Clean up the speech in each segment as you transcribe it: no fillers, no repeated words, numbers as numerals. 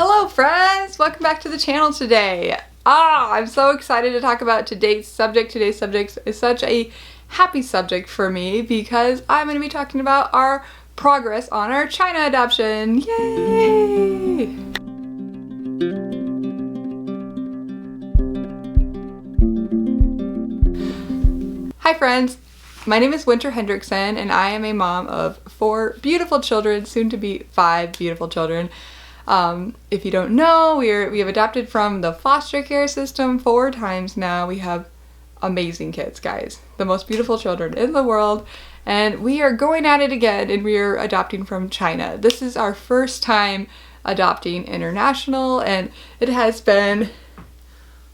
Hello friends! Welcome back to the channel today. I'm so excited to talk about today's subject. Today's subject is such a happy subject for me because I'm going to be talking about our progress on our China adoption. Yay! Hi friends! My name is Winter Hendrickson and I am a mom of 4 beautiful children, soon to be 5 beautiful children. If you don't know, we have adopted from the foster care system 4 times now. We have amazing kids, guys. The most beautiful children in the world. And we are going at it again and we are adopting from China. This is our first time adopting international and it has been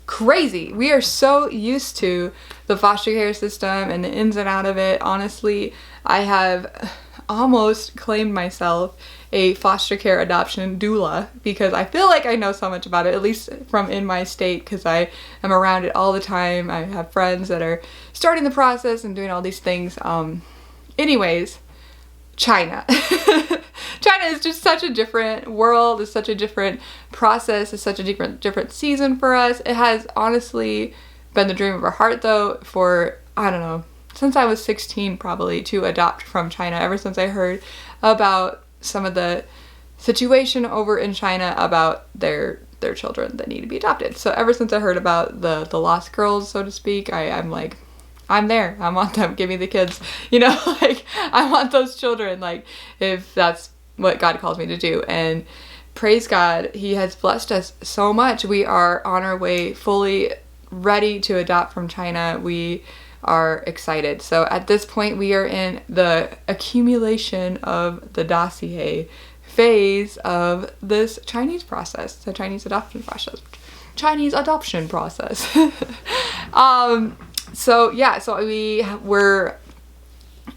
crazy. We are so used to the foster care system and the ins and out of it. Honestly, I have almost claimed myself a foster care adoption doula because I feel like I know so much about it, at least from in my state, because I am around it all the time. I have friends that are starting the process and doing all these things. Anyways, China. China is just such a different world. It's such a different process. It's such a different season for us. It has honestly been the dream of our heart though for, I don't know, since I was 16 probably, to adopt from China, ever since I heard about some of the situation over in China about their children that need to be adopted. So ever since I heard about the lost girls, so to speak, I'm like, I'm there. I want them. Give me the kids. You know, like, I want those children, like, if that's what God calls me to do. And praise God, He has blessed us so much. We are on our way, fully ready to adopt from China. We are excited. So at this point we are in the accumulation of the dossier phase of this Chinese process, the Chinese adoption process. So we were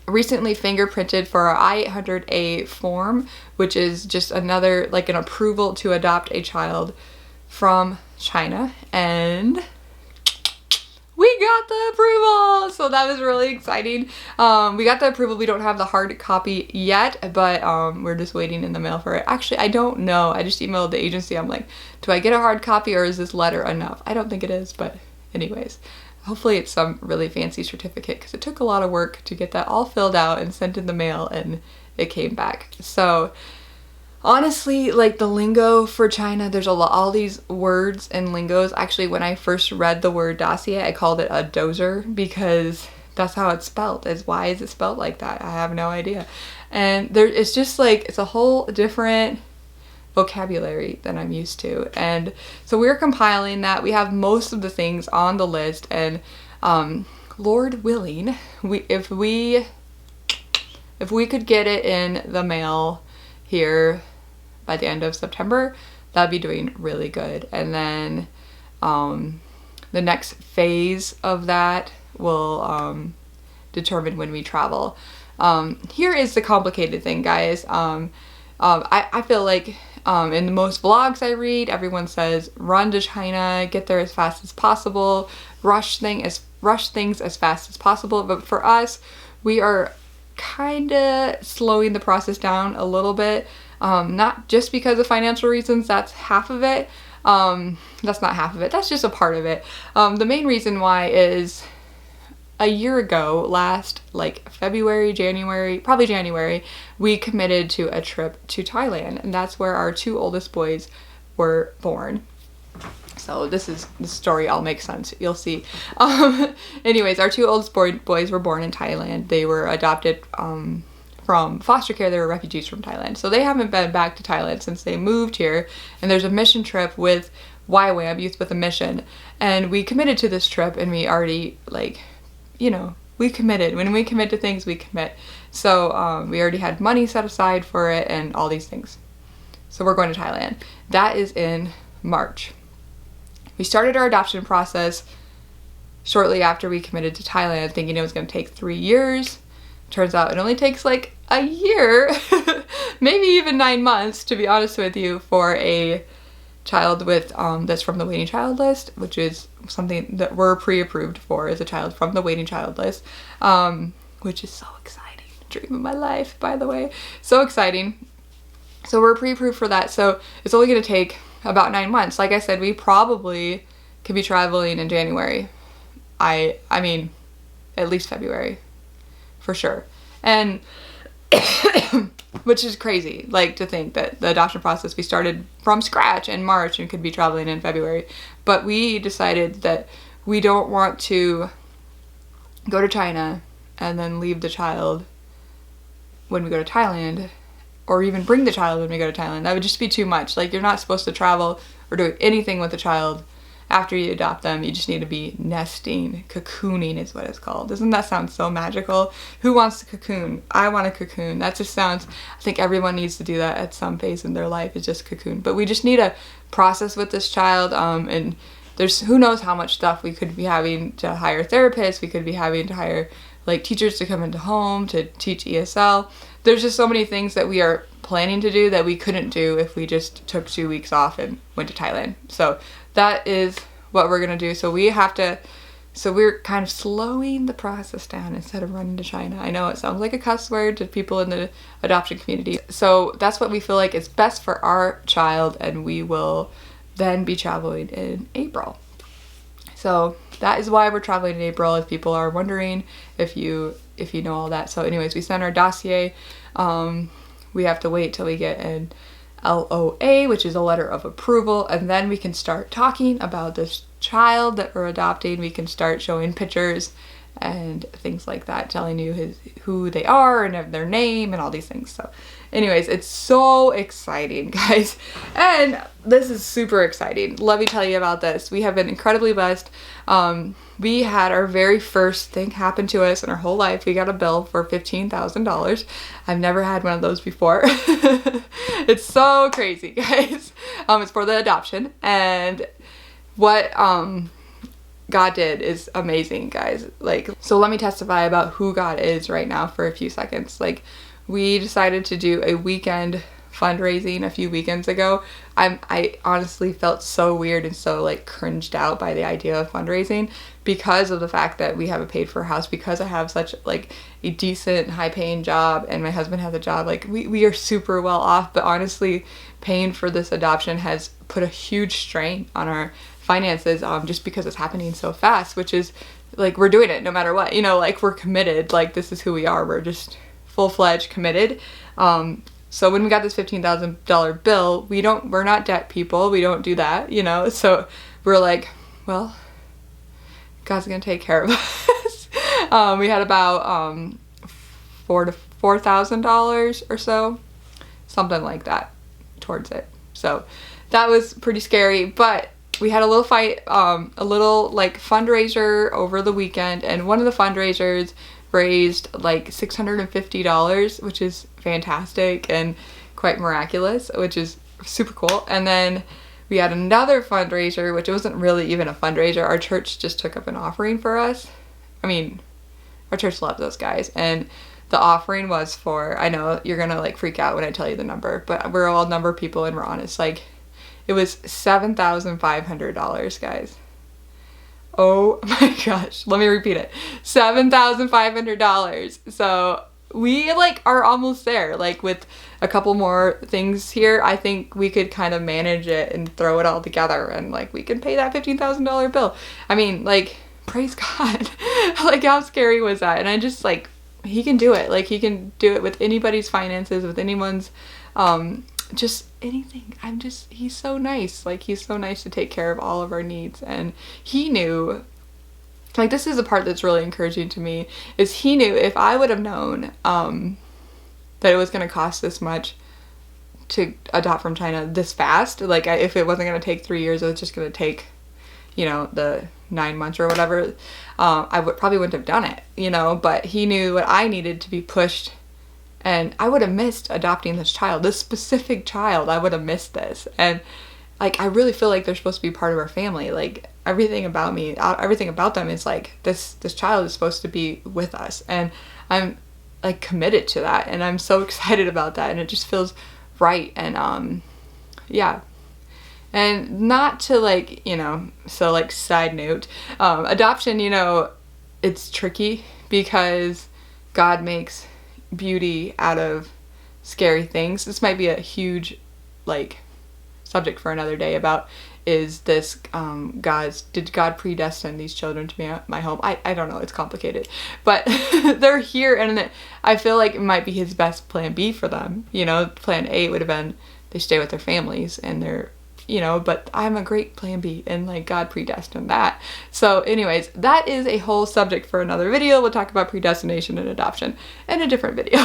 recently fingerprinted for our I-800A form, which is just another, like, an approval to adopt a child from China, and we got the approval! So that was really exciting. We got the approval. We don't have the hard copy yet, but we're just waiting in the mail for it. Actually, I don't know. I just emailed the agency. I'm like, do I get a hard copy or is this letter enough? I don't think it is, but anyways. Hopefully it's some really fancy certificate because it took a lot of work to get that all filled out and sent in the mail, and it came back. So honestly, like, the lingo for China, there's all these words and lingos. Actually, when I first read the word dossier, I called it a dozer because that's how it's spelled. Why is it spelled like that? I have no idea. And it's just like, it's a whole different vocabulary than I'm used to. And so we're compiling that. We have most of the things on the list, and Lord willing, if we could get it in the mail here by the end of September, that'd be doing really good. And then the next phase of that will determine when we travel. Here is the complicated thing, guys. I feel like in the most vlogs I read, everyone says run to China, get there as fast as possible, rush things as fast as possible. But for us, we are kind of slowing the process down a little bit. Not just because of financial reasons, that's half of it. That's not half of it, that's just a part of it. The main reason why is a year ago, last like February, January, probably January, we committed to a trip to Thailand, and that's where our 2 oldest boys were born. So the story all makes sense, you'll see. Anyways, our 2 oldest boys were born in Thailand. They were adopted from foster care. They were refugees from Thailand. So they haven't been back to Thailand since they moved here, and there's a mission trip with YWAM, Youth with a Mission, and we committed to this trip, and we already, like, you know, we committed. When we commit to things, we commit. So we already had money set aside for it and all these things. So we're going to Thailand. That is in March. We started our adoption process shortly after we committed to Thailand, thinking it was going to take 3 years. Turns out it only takes like a year, maybe even 9 months, to be honest with you, for a child with that's from the waiting child list, which is something that we're pre-approved for, as a child from the waiting child list, which is so exciting. Dream of my life, by the way. So exciting. So we're pre-approved for that. So it's only going to take about 9 months. Like I said, we probably could be traveling in January. I mean, at least February, for sure. And which is crazy, like, to think that the adoption process, we started from scratch in March and could be traveling in February. But we decided that we don't want to go to China and then leave the child when we go to Thailand, or even bring the child when we go to Thailand. That would just be too much. Like, you're not supposed to travel or do anything with the child after you adopt them. You just need to be nesting. Cocooning is what it's called. Doesn't that sound so magical? Who wants to cocoon? I want to cocoon. That just sounds, I think everyone needs to do that at some phase in their life, is just cocoon. But we just need a process with this child, and there's who knows how much stuff. We could be having to hire therapists. We could be having to hire like teachers to come into home to teach ESL. There's just so many things that we are planning to do that we couldn't do if we just took 2 weeks off and went to Thailand. So that is what we're gonna do. So we're kind of slowing the process down instead of running to China. I know it sounds like a cuss word to people in the adoption community. So that's what we feel like is best for our child, and we will then be traveling in April. So that is why we're traveling in April, if people are wondering, if you know all that. So anyways, we sent our dossier. We have to wait till we get an LOA, which is a letter of approval, and then we can start talking about this child that we're adopting. We can start showing pictures and things like that, telling you who they are and their name and all these things. So anyways, it's so exciting, guys. And this is super exciting. Let me tell you about this. We have been incredibly blessed. We had our very first thing happen to us in our whole life. We got a bill for $15,000. I've never had one of those before. It's so crazy, guys. It's for the adoption. And what God did is amazing, guys. Like, so let me testify about who God is right now for a few seconds. Like, we decided to do a weekend fundraising a few weekends ago. I honestly felt so weird and so like cringed out by the idea of fundraising because of the fact that we have a paid for house, because I have such like a decent high paying job and my husband has a job. Like, we are super well off, but honestly paying for this adoption has put a huge strain on our finances, just because it's happening so fast, which is like, we're doing it no matter what, you know, like, we're committed. Like, this is who we are. We're just full-fledged committed. So when we got this $15,000 bill, we're not debt people. We don't do that, you know? So we're like, well, God's gonna take care of us. We had about $4,000 or so, something like that, towards it. So that was pretty scary, but we had a little fight, a little like fundraiser over the weekend, and one of the fundraisers raised like $650, which is fantastic and quite miraculous, which is super cool. And then we had another fundraiser, which wasn't really even a fundraiser. Our church just took up an offering for us. I mean, our church loves those guys, and the offering was for, I know you're gonna like freak out when I tell you the number, but we're all number people and we're honest. Like, it was $7,500, guys. Oh my gosh. Let me repeat it. $7,500. So we like are almost there. Like, with a couple more things here, I think we could kind of manage it and throw it all together, and like we can pay that $15,000 bill. I mean, like, praise God. Like, how scary was that? And I just like, he can do it. Like, he can do it with anybody's finances, with anyone's, just anything. He's so nice. Like, he's so nice to take care of all of our needs. And he knew, like, this is the part that's really encouraging to me, is he knew if I would have known that it was going to cost this much to adopt from China this fast, like, if it wasn't going to take 3 years, it was just going to take, you know, the 9 months or whatever, I probably wouldn't have done it, you know. But he knew what I needed to be pushed, and I would have missed adopting this child, this specific child. I would have missed this. And like, I really feel like they're supposed to be part of our family. Like, everything about me, everything about them is like, this child is supposed to be with us, and I'm like committed to that, and I'm so excited about that, and it just feels right. And yeah. And not to like, you know, so like, side note, adoption, you know, it's tricky because God makes beauty out of scary things. This might be a huge, like, subject for another day about, is this did God predestine these children to be my home? I don't know, it's complicated, but they're here, and I feel like it might be his best plan B for them. You know, plan A would have been they stay with their families and they're, you know, but I'm a great plan B, and like God predestined that. So anyways, that is a whole subject for another video. We'll talk about predestination and adoption in a different video.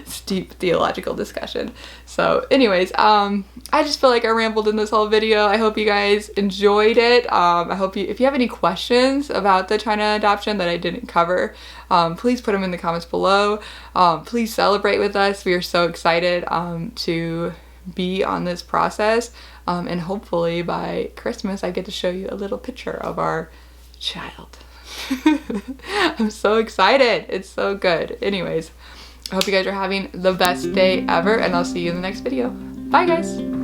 Steep theological discussion. So anyways, I just feel like I rambled in this whole video. I hope you guys enjoyed it. I hope if you have any questions about the China adoption that I didn't cover, please put them in the comments below. Please celebrate with us. We are so excited to be on this process, and hopefully by Christmas I get to show you a little picture of our child. I'm so excited. It's so good. Anyways, I hope you guys are having the best day ever, and I'll see you in the next video. Bye guys.